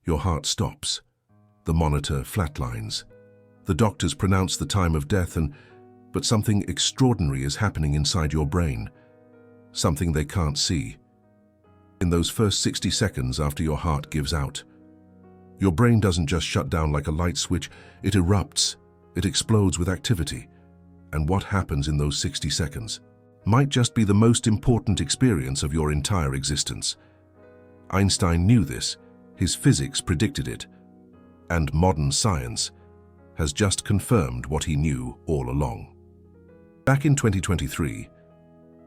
Your heart stops. The monitor flatlines. The doctors pronounce the time of death, but something extraordinary is happening inside your brain. Something they can't see. In those first 60 seconds after your heart gives out, your brain doesn't just shut down like a light switch, it erupts, it explodes with activity. And what happens in those 60 seconds might just be the most important experience of your entire existence. Einstein knew this, his physics predicted it, and modern science has just confirmed what he knew all along. Back in 2023,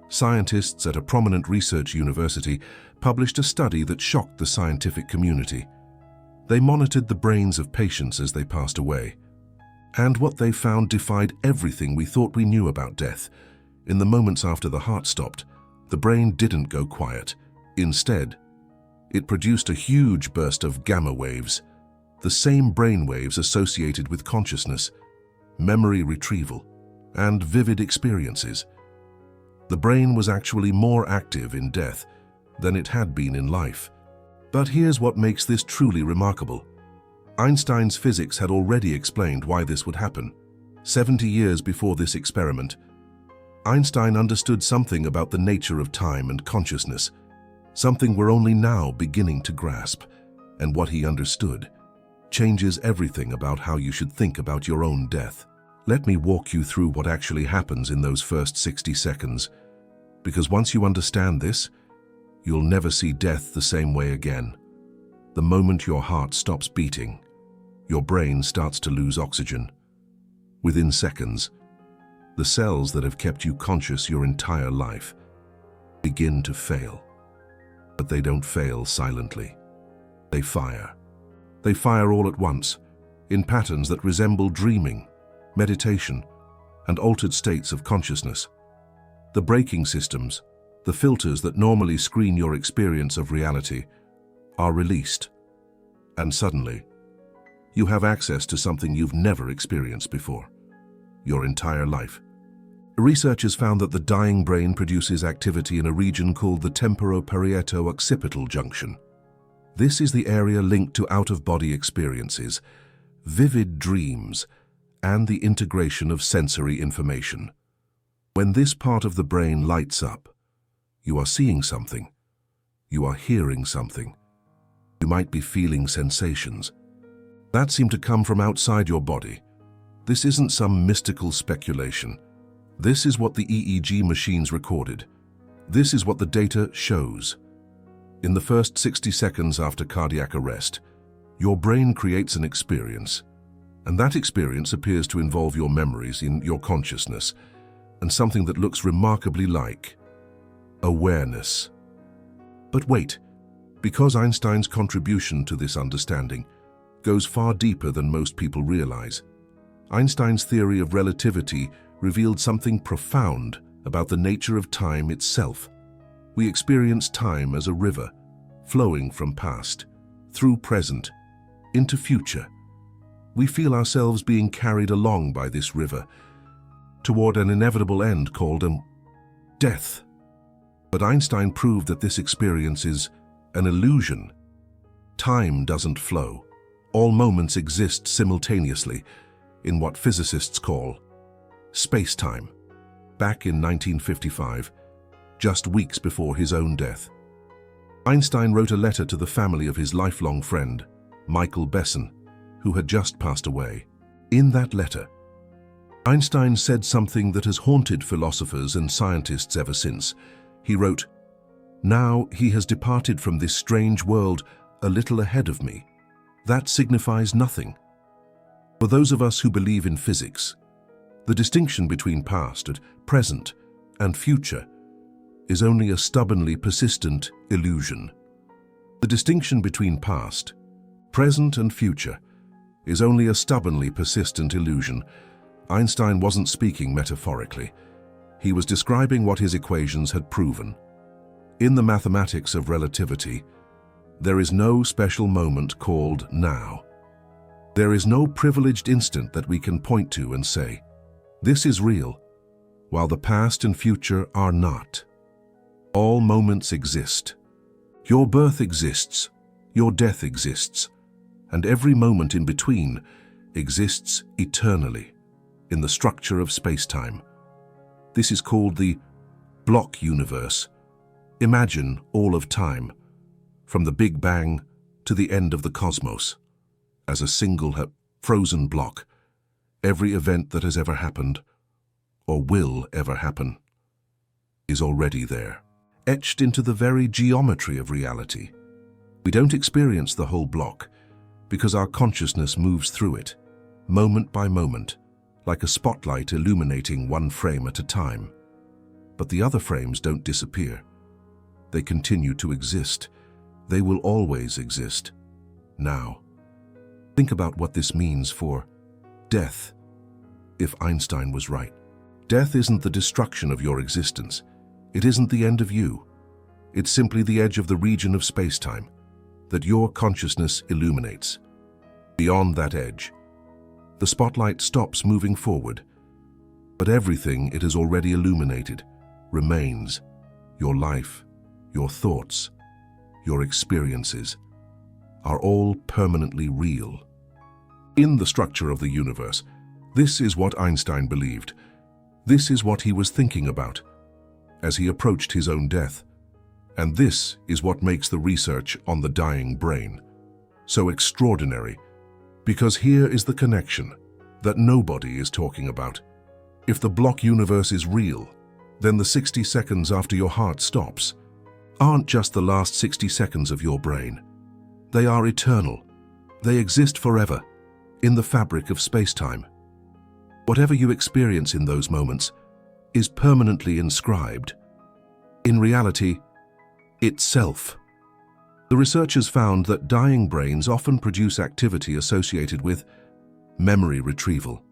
scientists at a prominent research university published a study that shocked the scientific community. They monitored the brains of patients as they passed away, and what they found defied everything we thought we knew about death. In the moments after the heart stopped, the brain didn't go quiet. Instead, it produced a huge burst of gamma waves, the same brain waves associated with consciousness, memory retrieval, and vivid experiences. The brain was actually more active in death than it had been in life. But here's what makes this truly remarkable. Einstein's physics had already explained why this would happen. 70 years before this experiment, Einstein understood something about the nature of time and consciousness, something we're only now beginning to grasp. And what he understood changes everything about how you should think about your own death. Let me walk you through what actually happens in those first 60 seconds, because once you understand this, you'll never see death the same way again. The moment your heart stops beating, your brain starts to lose oxygen. Within seconds, the cells that have kept you conscious your entire life begin to fail. But they don't fail silently. They fire. They fire all at once, in patterns that resemble dreaming, meditation, and altered states of consciousness. The braking systems, the filters that normally screen your experience of reality, are released. And suddenly, you have access to something you've never experienced before, your entire life. Researchers found that the dying brain produces activity in a region called the temporoparieto-occipital junction. This is the area linked to out-of-body experiences, vivid dreams, and the integration of sensory information. When this part of the brain lights up, you are seeing something. You are hearing something. You might be feeling sensations that seem to come from outside your body. This isn't some mystical speculation. This is what the EEG machines recorded. This is what the data shows. In the first 60 seconds after cardiac arrest, your brain creates an experience, and that experience appears to involve your memories in your consciousness, and something that looks remarkably like awareness. But wait, because Einstein's contribution to this understanding goes far deeper than most people realize. Einstein's theory of relativity revealed something profound about the nature of time itself. We experience time as a river, flowing from past, through present, into future. We feel ourselves being carried along by this river, toward an inevitable end called death. But Einstein proved that this experience is an illusion. Time doesn't flow. All moments exist simultaneously in what physicists call space-time. Back in 1955, just weeks before his own death, Einstein wrote a letter to the family of his lifelong friend, Michael Besson, who had just passed away. In that letter, Einstein said something that has haunted philosophers and scientists ever since. He wrote, "Now he has departed from this strange world a little ahead of me. That signifies nothing. For those of us who believe in physics, the distinction between past, present, and future is only a stubbornly persistent illusion. The distinction between past, present, and future is only a stubbornly persistent illusion." Einstein wasn't speaking metaphorically. He was describing what his equations had proven. In the mathematics of relativity, there is no special moment called now. There is no privileged instant that we can point to and say, "This is real," while the past and future are not. All moments exist. Your birth exists. Your death exists. and every moment in between exists eternally in the structure of space-time. This is called the block universe. Imagine all of time, from the Big Bang to the end of the cosmos, as a single frozen block. Every event that has ever happened, or will ever happen, is already there, etched into the very geometry of reality. We don't experience the whole block because our consciousness moves through it, moment by moment, like a spotlight illuminating one frame at a time. But the other frames don't disappear. They continue to exist. They will always exist. Now, think about what this means for death, if Einstein was right. Death isn't the destruction of your existence. It isn't the end of you. It's simply the edge of the region of space-time that your consciousness illuminates. Beyond that edge, the spotlight stops moving forward, but everything it has already illuminated remains. Your life, your thoughts, your experiences are all permanently real. In the structure of the universe, this is what Einstein believed. This is what he was thinking about as he approached his own death. And this is what makes the research on the dying brain so extraordinary, because here is the connection that nobody is talking about. If the block universe is real, then the 60 seconds after your heart stops aren't just the last 60 seconds of your brain. They are eternal. They exist forever in the fabric of space-time. Whatever you experience in those moments is permanently inscribed in reality itself. The researchers found that dying brains often produce activity associated with memory retrieval.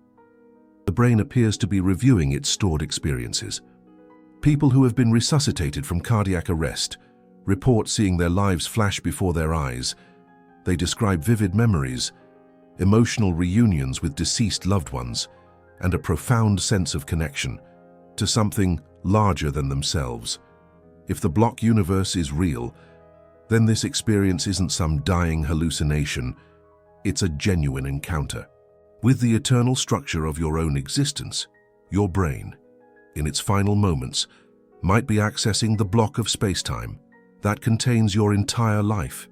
The brain appears to be reviewing its stored experiences. People who have been resuscitated from cardiac arrest report seeing their lives flash before their eyes. They describe vivid memories, emotional reunions with deceased loved ones, and a profound sense of connection to something larger than themselves. If the block universe is real, then this experience isn't some dying hallucination. It's a genuine encounter with the eternal structure of your own existence. Your brain, in its final moments, might be accessing the block of space-time that contains your entire life.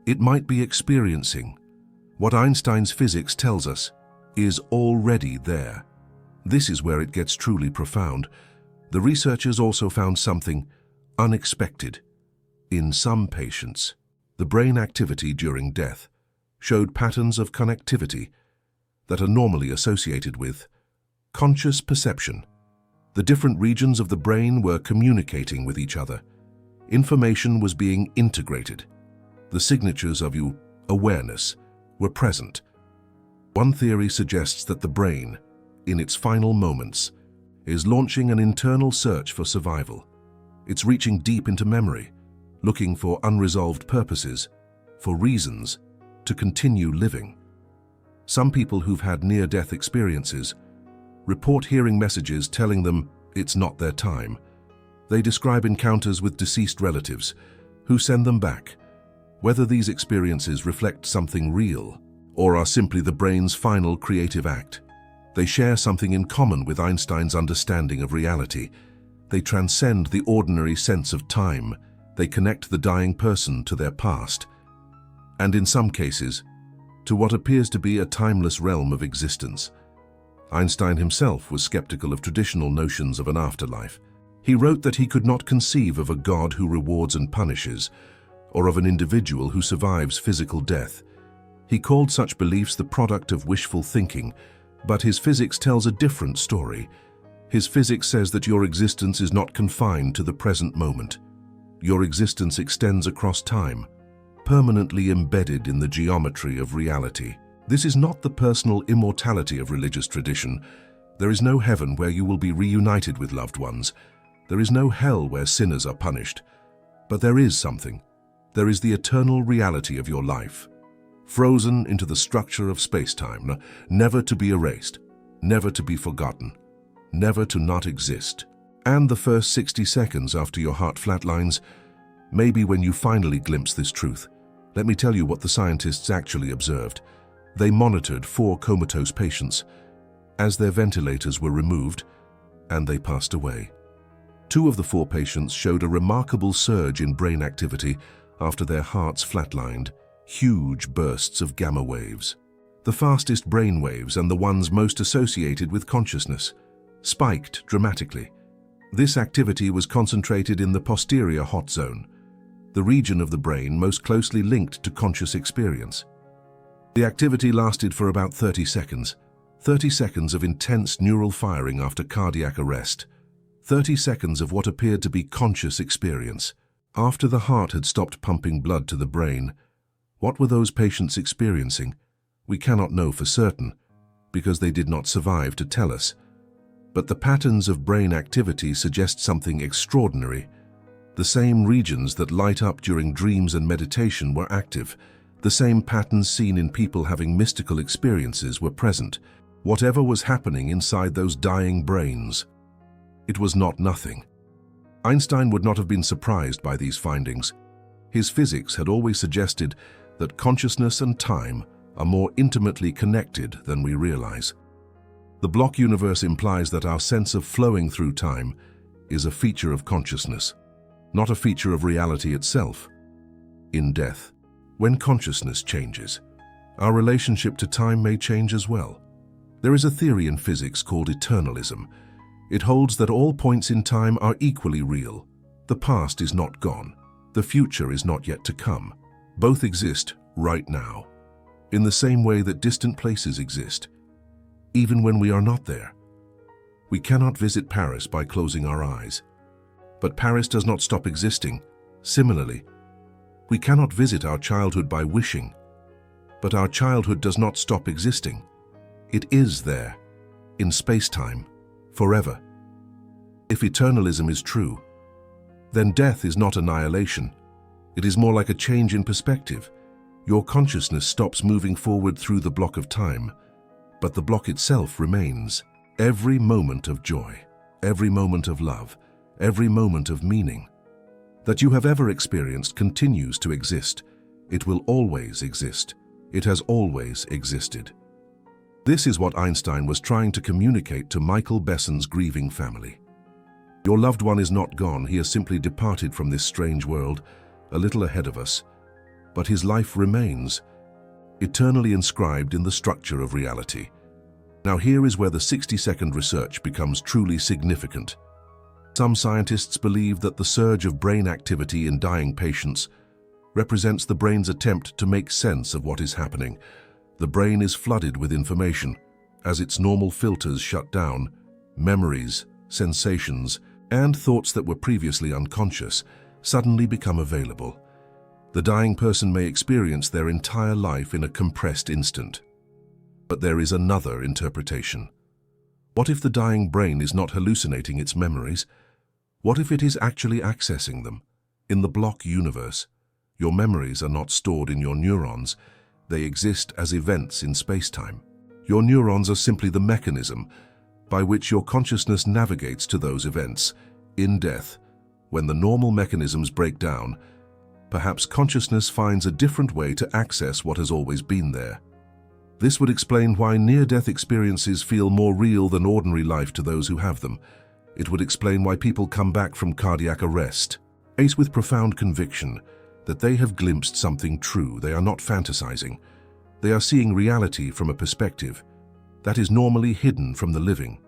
It might be experiencing what Einstein's physics tells us is already there. This is where it gets truly profound. The researchers also found something unexpected. In some patients, the brain activity during death showed patterns of connectivity that are normally associated with conscious perception. The different regions of the brain were communicating with each other. Information was being integrated. The signatures of your awareness were present. One theory suggests that the brain, in its final moments, is launching an internal search for survival. It's reaching deep into memory, looking for unresolved purposes, for reasons to continue living. Some people who've had near-death experiences report hearing messages telling them it's not their time. They describe encounters with deceased relatives who send them back. Whether these experiences reflect something real or are simply the brain's final creative act, they share something in common with Einstein's understanding of reality. They transcend the ordinary sense of time. They connect the dying person to their past, and in some cases, to what appears to be a timeless realm of existence. Einstein himself was skeptical of traditional notions of an afterlife. He wrote that he could not conceive of a God who rewards and punishes, or of an individual who survives physical death. He called such beliefs the product of wishful thinking, but his physics tells a different story. His physics says that your existence is not confined to the present moment. Your existence extends across time, permanently embedded in the geometry of reality. This is not the personal immortality of religious tradition. There is no heaven where you will be reunited with loved ones. There is no hell where sinners are punished. But there is something. There is the eternal reality of your life, frozen into the structure of space-time, never to be erased, never to be forgotten, never to not exist. And the first 60 seconds after your heart flatlines may be when you finally glimpse this truth. Let me tell you what the scientists actually observed. They monitored 4 comatose patients as their ventilators were removed, and they passed away. 2 of the 4 patients showed a remarkable surge in brain activity after their hearts flatlined, huge bursts of gamma waves. The fastest brain waves and the ones most associated with consciousness spiked dramatically. This activity was concentrated in the posterior hot zone, the region of the brain most closely linked to conscious experience. The activity lasted for about 30 seconds. 30 seconds of intense neural firing after cardiac arrest. 30 seconds of what appeared to be conscious experience. After the heart had stopped pumping blood to the brain, what were those patients experiencing? We cannot know for certain, because they did not survive to tell us. But the patterns of brain activity suggest something extraordinary. The same regions that light up during dreams and meditation were active. The same patterns seen in people having mystical experiences were present. Whatever was happening inside those dying brains, it was not nothing. Einstein would not have been surprised by these findings. His physics had always suggested that consciousness and time are more intimately connected than we realize. The block universe implies that our sense of flowing through time is a feature of consciousness, not a feature of reality itself. In death, when consciousness changes, our relationship to time may change as well. There is a theory in physics called eternalism. It holds that all points in time are equally real. The past is not gone. The future is not yet to come. Both exist right now, in the same way that distant places exist, even when we are not there. We cannot visit Paris by closing our eyes, but Paris does not stop existing. Similarly, we cannot visit our childhood by wishing, but our childhood does not stop existing. It is there, in space-time, forever. If eternalism is true, then death is not annihilation. It is more like a change in perspective. Your consciousness stops moving forward through the block of time, but the block itself remains. Every moment of joy, every moment of love, every moment of meaning that you have ever experienced continues to exist. It will always exist. It has always existed. This is what Einstein was trying to communicate to Michael Besson's grieving family. Your loved one is not gone. He has simply departed from this strange world, a little ahead of us. But his life remains, eternally inscribed in the structure of reality. Now here is where the 60-second research becomes truly significant. Some scientists believe that the surge of brain activity in dying patients represents the brain's attempt to make sense of what is happening. The brain is flooded with information. As its normal filters shut down, memories, sensations, and thoughts that were previously unconscious suddenly become available. The dying person may experience their entire life in a compressed instant. But there is another interpretation. What if the dying brain is not hallucinating its memories? What if it is actually accessing them? In the block universe, your memories are not stored in your neurons. They exist as events in space-time. Your neurons are simply the mechanism by which your consciousness navigates to those events. In death, when the normal mechanisms break down, perhaps consciousness finds a different way to access what has always been there. This would explain why near-death experiences feel more real than ordinary life to those who have them. It would explain why people come back from cardiac arrest, faced with profound conviction that they have glimpsed something true. They are not fantasizing. They are seeing reality from a perspective that is normally hidden from the living.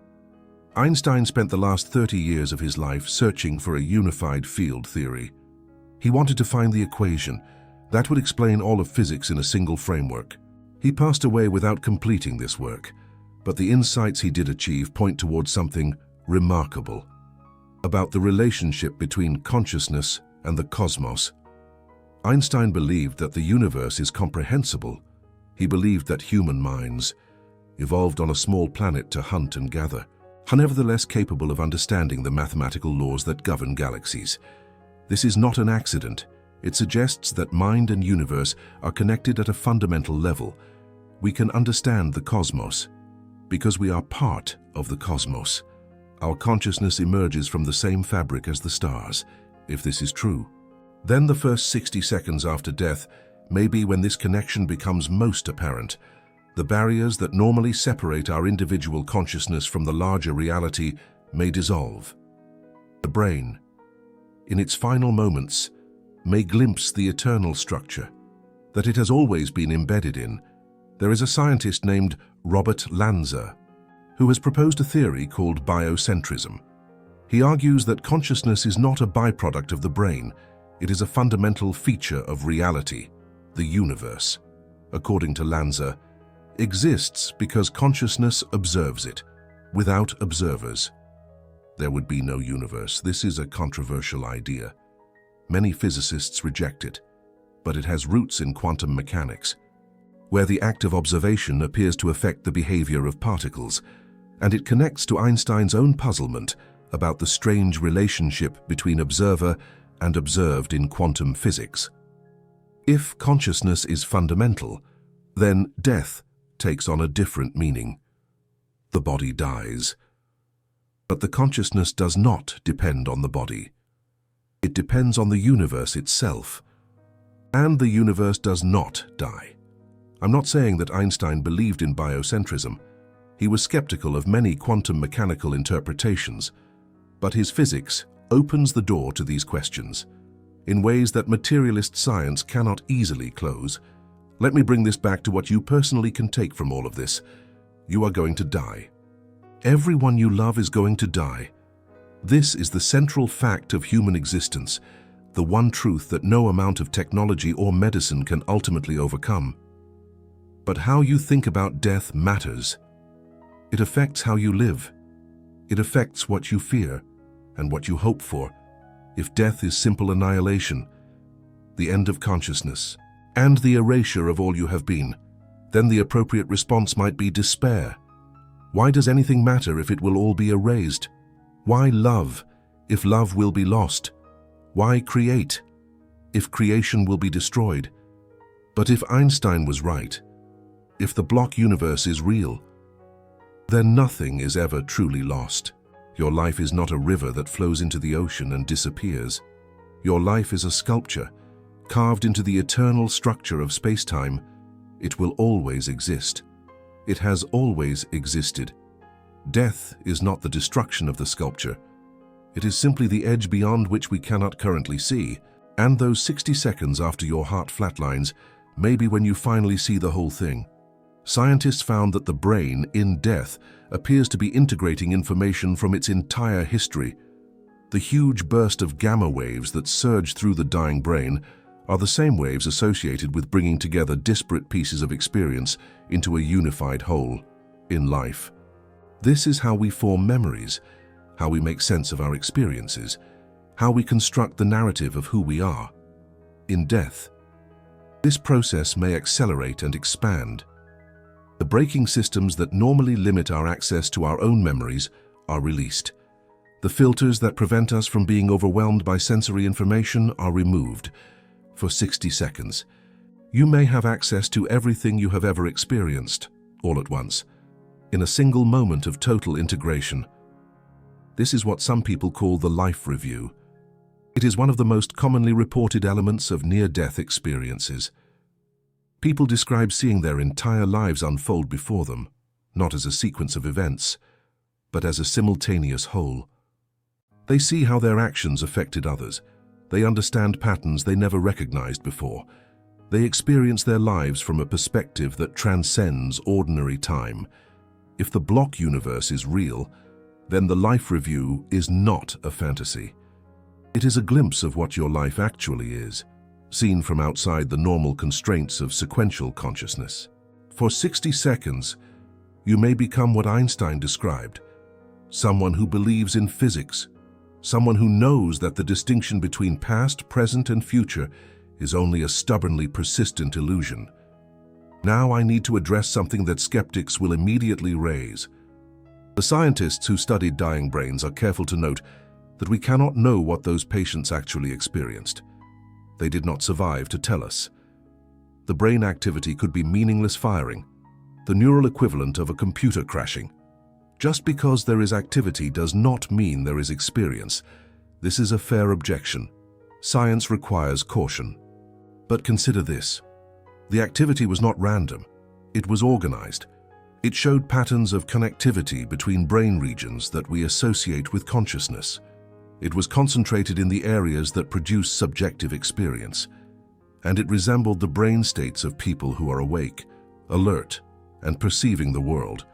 Einstein spent the last 30 years of his life searching for a unified field theory. He wanted to find the equation that would explain all of physics in a single framework. He passed away without completing this work, but the insights he did achieve point towards something remarkable about the relationship between consciousness and the cosmos. Einstein believed that the universe is comprehensible. He believed that human minds evolved on a small planet to hunt and gather, are nevertheless capable of understanding the mathematical laws that govern galaxies. This is not an accident. It suggests that mind and universe are connected at a fundamental level. We can understand the cosmos because we are part of the cosmos. Our consciousness emerges from the same fabric as the stars. If this is true, then the first 60 seconds after death may be when this connection becomes most apparent. The barriers that normally separate our individual consciousness from the larger reality may dissolve. The brain, in its final moments, may glimpse the eternal structure that it has always been embedded in. There is a scientist named Robert Lanza who has proposed a theory called biocentrism. He argues that consciousness is not a byproduct of the brain, it is a fundamental feature of reality. The universe, according to Lanza, exists because consciousness observes it. Without observers, there would be no universe. This is a controversial idea. Many physicists reject it, but it has roots in quantum mechanics, where the act of observation appears to affect the behavior of particles, and it connects to Einstein's own puzzlement about the strange relationship between observer and observed in quantum physics. If consciousness is fundamental, then death takes on a different meaning. The body dies. But the consciousness does not depend on the body. It depends on the universe itself. And the universe does not die. I'm not saying that Einstein believed in biocentrism. He was skeptical of many quantum mechanical interpretations, but his physics opens the door to these questions in ways that materialist science cannot easily close. Let me bring this back to what you personally can take from all of this. You are going to die. Everyone you love is going to die. This is the central fact of human existence, the one truth that no amount of technology or medicine can ultimately overcome. But how you think about death matters. It affects how you live. It affects what you fear and what you hope for. If death is simple annihilation, the end of consciousness, and the erasure of all you have been, then the appropriate response might be despair. Why does anything matter if it will all be erased? Why love, if love will be lost? Why create, if creation will be destroyed? But if Einstein was right, if the block universe is real, then nothing is ever truly lost. Your life is not a river that flows into the ocean and disappears. Your life is a sculpture, carved into the eternal structure of space-time. It will always exist. It has always existed. Death is not the destruction of the sculpture. It is simply the edge beyond which we cannot currently see, and those 60 seconds after your heart flatlines may be when you finally see the whole thing. Scientists found that the brain, in death, appears to be integrating information from its entire history. The huge burst of gamma waves that surge through the dying brain are the same waves associated with bringing together disparate pieces of experience into a unified whole in life. This is how we form memories, how we make sense of our experiences, how we construct the narrative of who we are. In death, this process may accelerate and expand. The braking systems that normally limit our access to our own memories are released. The filters that prevent us from being overwhelmed by sensory information are removed. For 60 seconds, you may have access to everything you have ever experienced, all at once, in a single moment of total integration. This is what some people call the life review. It is one of the most commonly reported elements of near-death experiences. People describe seeing their entire lives unfold before them, not as a sequence of events, but as a simultaneous whole. They see how their actions affected others. They understand patterns they never recognized before. They experience their lives from a perspective that transcends ordinary time. If the block universe is real, then the life review is not a fantasy. It is a glimpse of what your life actually is, seen from outside the normal constraints of sequential consciousness. For 60 seconds, you may become what Einstein described, someone who believes in physics, someone who knows that the distinction between past, present, and future is only a stubbornly persistent illusion. Now I need to address something that skeptics will immediately raise. The scientists who studied dying brains are careful to note that we cannot know what those patients actually experienced. They did not survive to tell us. The brain activity could be meaningless firing, the neural equivalent of a computer crashing. Just because there is activity does not mean there is experience. This is a fair objection. Science requires caution. But consider this. The activity was not random. It was organized. It showed patterns of connectivity between brain regions that we associate with consciousness. It was concentrated in the areas that produce subjective experience, and it resembled the brain states of people who are awake, alert, and perceiving the world.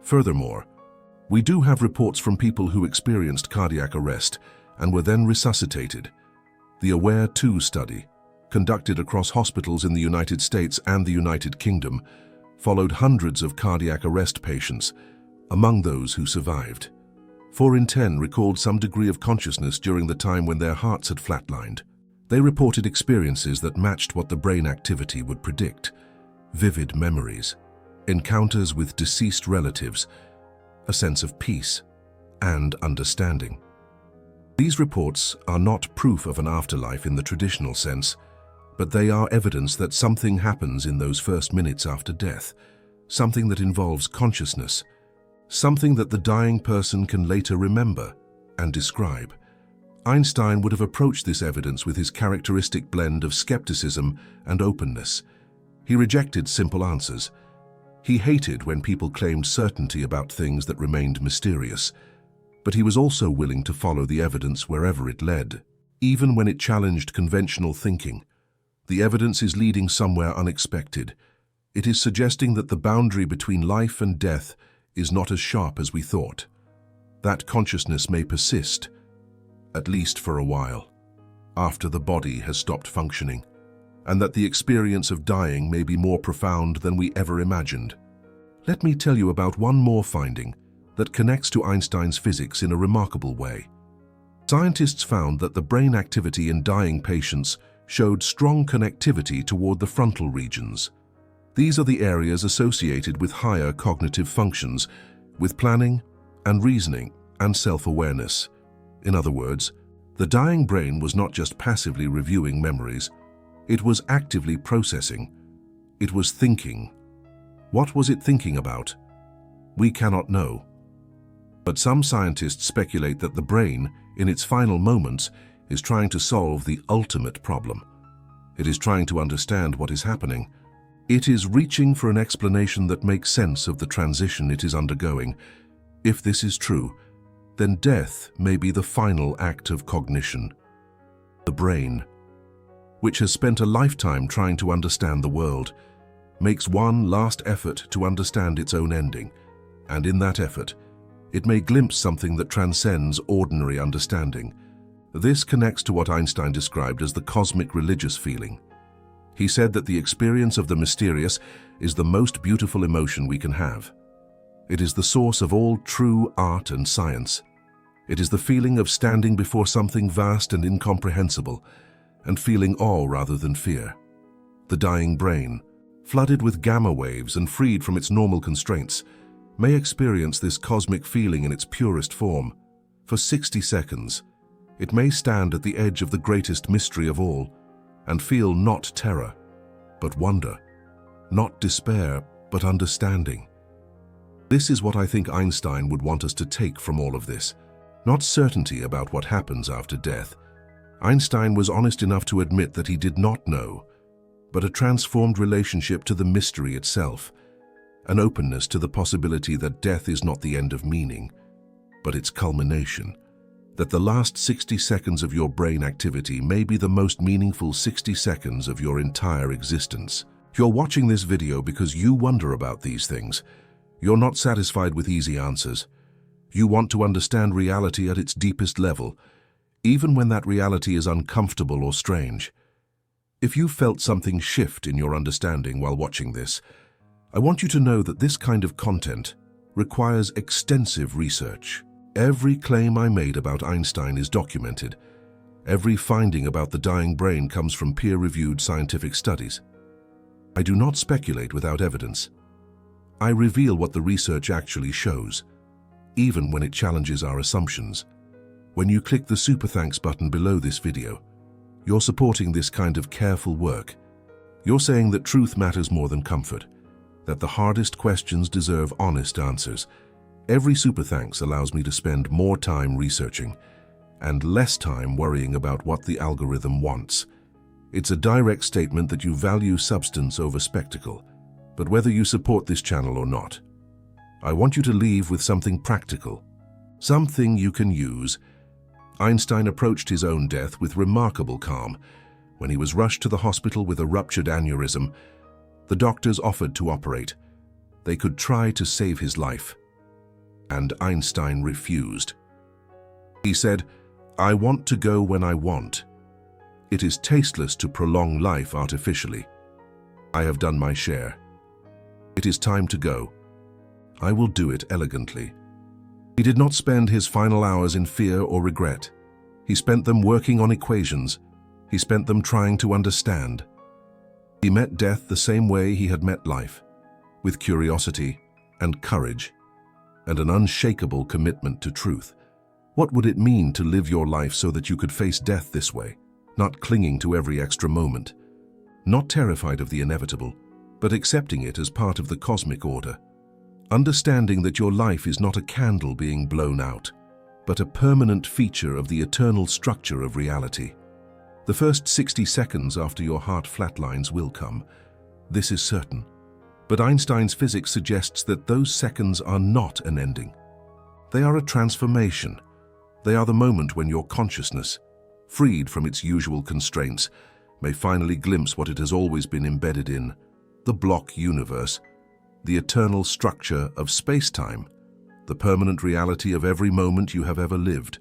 Furthermore, we do have reports from people who experienced cardiac arrest and were then resuscitated. The AWARE-2 study, conducted across hospitals in the United States and the United Kingdom, followed hundreds of cardiac arrest patients, among those who survived. 4 in 10 recalled some degree of consciousness during the time when their hearts had flatlined. They reported experiences that matched what the brain activity would predict: vivid memories, encounters with deceased relatives, a sense of peace and understanding. These reports are not proof of an afterlife in the traditional sense, but they are evidence that something happens in those first minutes after death, something that involves consciousness, something that the dying person can later remember and describe. Einstein would have approached this evidence with his characteristic blend of skepticism and openness. He rejected simple answers. He hated when people claimed certainty about things that remained mysterious, but he was also willing to follow the evidence wherever it led, even when it challenged conventional thinking. The evidence is leading somewhere unexpected. It is suggesting that the boundary between life and death is not as sharp as we thought. That consciousness may persist, at least for a while, after the body has stopped functioning, and that the experience of dying may be more profound than we ever imagined. Let me tell you about one more finding that connects to Einstein's physics in a remarkable way. Scientists found that the brain activity in dying patients showed strong connectivity toward the frontal regions. These are the areas associated with higher cognitive functions, with planning and reasoning and self-awareness. In other words, the dying brain was not just passively reviewing memories, it was actively processing. It was thinking. What was it thinking about? We cannot know. But some scientists speculate that the brain, in its final moments, is trying to solve the ultimate problem. It is trying to understand what is happening. It is reaching for an explanation that makes sense of the transition it is undergoing. If this is true, then death may be the final act of cognition. The brain, which has spent a lifetime trying to understand the world, makes one last effort to understand its own ending, and in that effort, it may glimpse something that transcends ordinary understanding. This connects to what Einstein described as the cosmic religious feeling. He said that the experience of the mysterious is the most beautiful emotion we can have. It is the source of all true art and science. It is the feeling of standing before something vast and incomprehensible, and feeling awe rather than fear. The dying brain, flooded with gamma waves and freed from its normal constraints, may experience this cosmic feeling in its purest form. For 60 seconds, it may stand at the edge of the greatest mystery of all and feel not terror, but wonder, not despair, but understanding. This is what I think Einstein would want us to take from all of this. Not certainty about what happens after death. Einstein was honest enough to admit that he did not know, but a transformed relationship to the mystery itself, an openness to the possibility that death is not the end of meaning, but its culmination. That the last 60 seconds of your brain activity may be the most meaningful 60 seconds of your entire existence. You're watching this video because you wonder about these things. You're not satisfied with easy answers. You want to understand reality at its deepest level, even when that reality is uncomfortable or strange. If you felt something shift in your understanding while watching this, I want you to know that this kind of content requires extensive research. Every claim I made about Einstein is documented. Every finding about the dying brain comes from peer-reviewed scientific studies. I do not speculate without evidence. I reveal what the research actually shows, even when it challenges our assumptions. When you click the Super Thanks button below this video, you're supporting this kind of careful work. You're saying that truth matters more than comfort, that the hardest questions deserve honest answers. Every Super Thanks allows me to spend more time researching and less time worrying about what the algorithm wants. It's a direct statement that you value substance over spectacle. But whether you support this channel or not, I want you to leave with something practical, something you can use. Einstein approached his own death with remarkable calm. When he was rushed to the hospital with a ruptured aneurysm, the doctors offered to operate. They could try to save his life. And Einstein refused. He said, "I want to go when I want. It is tasteless to prolong life artificially. I have done my share. It is time to go. I will do it elegantly." He did not spend his final hours in fear or regret. He spent them working on equations. He spent them trying to understand. He met death the same way he had met life, with curiosity and courage, and an unshakable commitment to truth. What would it mean to live your life so that you could face death this way, not clinging to every extra moment, not terrified of the inevitable, but accepting it as part of the cosmic order, understanding that your life is not a candle being blown out, but a permanent feature of the eternal structure of reality? The first 60 seconds after your heart flatlines will come. This is certain. But Einstein's physics suggests that those seconds are not an ending. They are a transformation. They are the moment when your consciousness, freed from its usual constraints, may finally glimpse what it has always been embedded in, the block universe, the eternal structure of space-time, the permanent reality of every moment you have ever lived.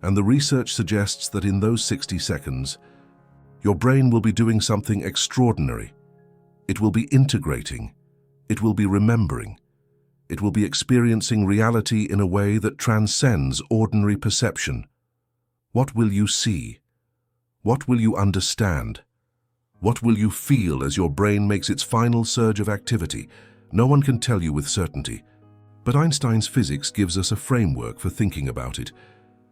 And the research suggests that in those 60 seconds, your brain will be doing something extraordinary. It will be integrating. It will be remembering. It will be experiencing reality in a way that transcends ordinary perception. What will you see? What will you understand? What will you feel as your brain makes its final surge of activity? No one can tell you with certainty. But Einstein's physics gives us a framework for thinking about it,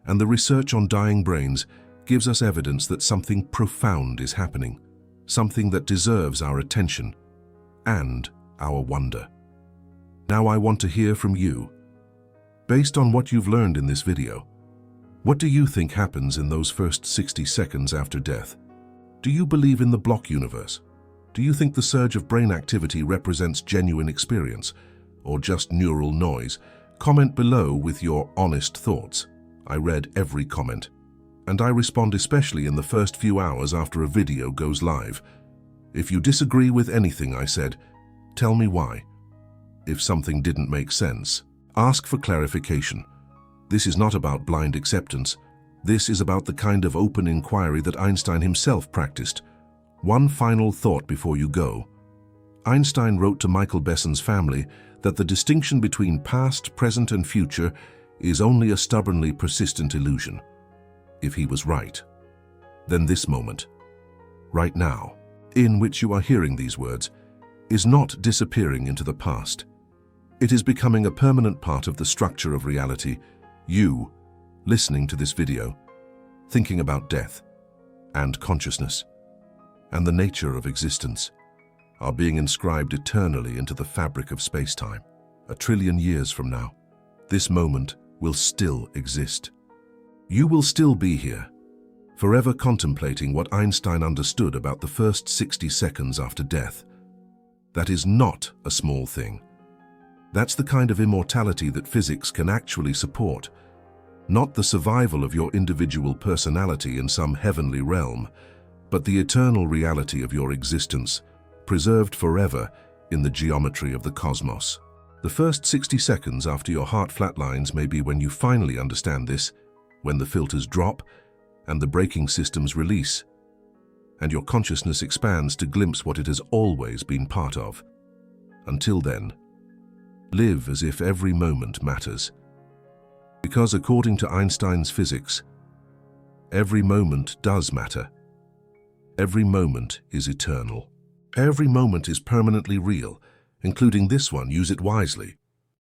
and the research on dying brains gives us evidence that something profound is happening, something that deserves our attention and our wonder. Now I want to hear from you. Based on what you've learned in this video, what do you think happens in those first 60 seconds after death? Do you believe in the block universe? Do you think the surge of brain activity represents genuine experience or just neural noise? Comment below with your honest thoughts. I read every comment, and I respond especially in the first few hours after a video goes live. If you disagree with anything I said, tell me why. If something didn't make sense, ask for clarification. This is not about blind acceptance. This is about the kind of open inquiry that Einstein himself practiced. One final thought before you go. Einstein wrote to Michael Besson's family that the distinction between past, present, and future is only a stubbornly persistent illusion. If he was right, then this moment, right now, in which you are hearing these words, is not disappearing into the past. It is becoming a permanent part of the structure of reality. You, listening to this video, thinking about death and consciousness and the nature of existence, are being inscribed eternally into the fabric of space-time. 1 trillion years from now, this moment will still exist. You will still be here, forever contemplating what Einstein understood about the first 60 seconds after death. That is not a small thing. That's the kind of immortality that physics can actually support. Not the survival of your individual personality in some heavenly realm, but the eternal reality of your existence, preserved forever in the geometry of the cosmos. The first 60 seconds after your heart flatlines may be when you finally understand this, when the filters drop and the braking systems release, and your consciousness expands to glimpse what it has always been part of. Until then, live as if every moment matters. Because according to Einstein's physics, every moment does matter. Every moment is eternal. Every moment is permanently real, including this one. Use it wisely.